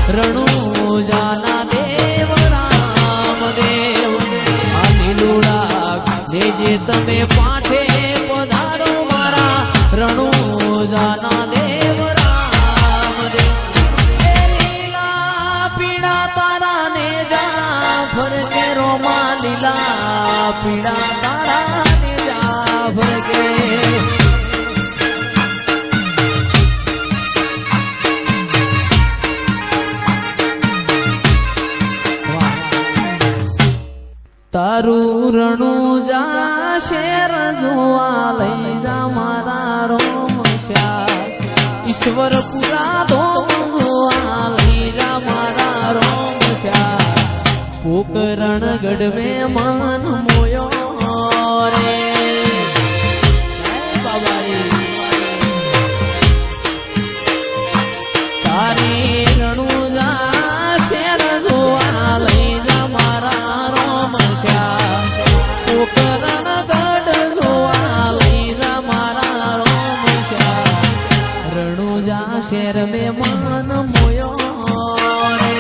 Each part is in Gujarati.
રણુજાના દેવ રામદેવ આ લીલુડા જે તમે પાઠે પધારો મારા રણુજાના દેવ રામદેવ એ લીલા પીડા તારા ને જા ફરકે રોમા લીલા પીડા તારા ને જા ફરકે તારું રણુજા શેર જોવા લઈ જા મારા રોમશ્યા ઈશ્વર પુરા ધોમ જોવા લઈ જા મારા રોમશ્યા પોકરણગઢ મેં મન મોયો રે તારી રણુજા શેર જોવા લઈ જા મારા પોકરણગઢ જોવા લઈ જા મારા રોમશ્યા રણુજા શેર મેં મન મોયો રે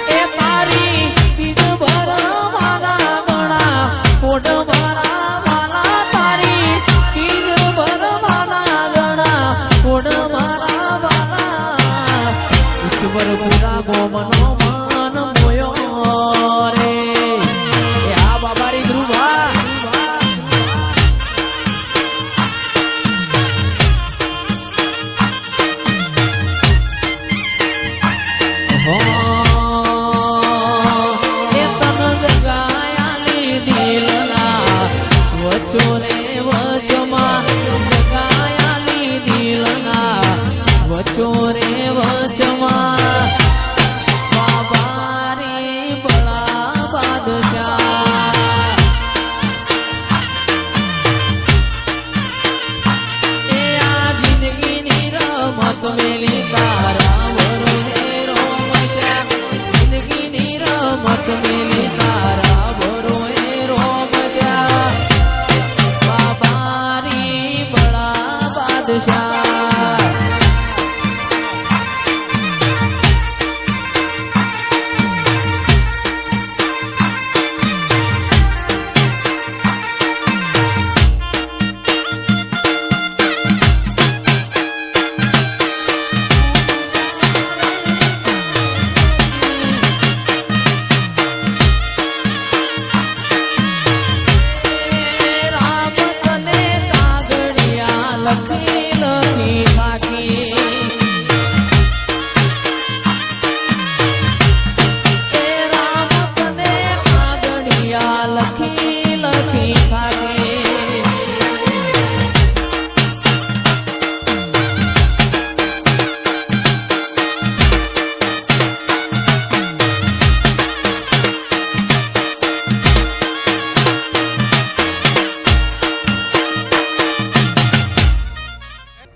એ તારી બીજ ભરવાના ગણા કોટ મારા વાલા તારી બીજ ભરવાના ગણા કોટ મારા વાલા ઈશ્વર પુરા ગોમનો મન મોયો રે એ આ બાબારી ધ્રુવા હો એ તન જગાયાલી દિલના વચો રે વચમાં જગાયાલી દિલના વચો રે વચમાં બાબારી બળા બાદશાહ એ આ જિંદગીની રમત મેલી તારા ભરોસે રોમશ્યા જિંદગીની રમત મેલી તારા ભરોસે રોમશ્યા બાબારી બળા બાદશાહ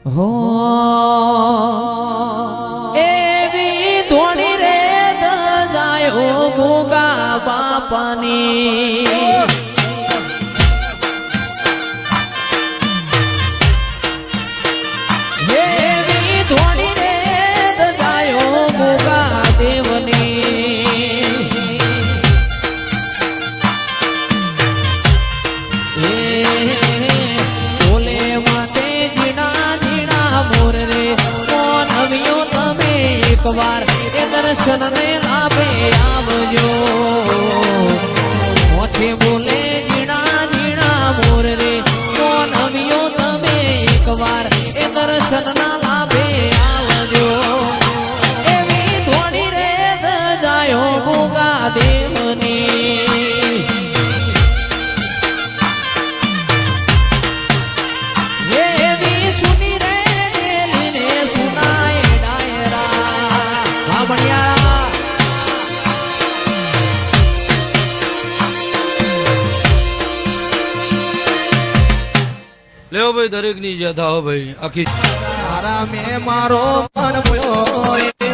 હો એવી ધોણી રે દજાયો ગોગા બાપાની એવી ધોણી રે દજાયો ગોગા દેવની બોલે માતે જીણા મોર રે કોણ આવ્યો તમે એકવાર એ દર્શન ને લાભે આવજો મોથે બોલે જીણા જીણા મોર રે કોણ આવ્યો તમે એકવાર એ દર્શન ના લાભે આવજો એવી થોડી રે દજાયો ગોગા દેવની લેવો ભાઈ દરેક ની યાદ આવો ભાઈ આખી તારા મેં મારો મન મોયો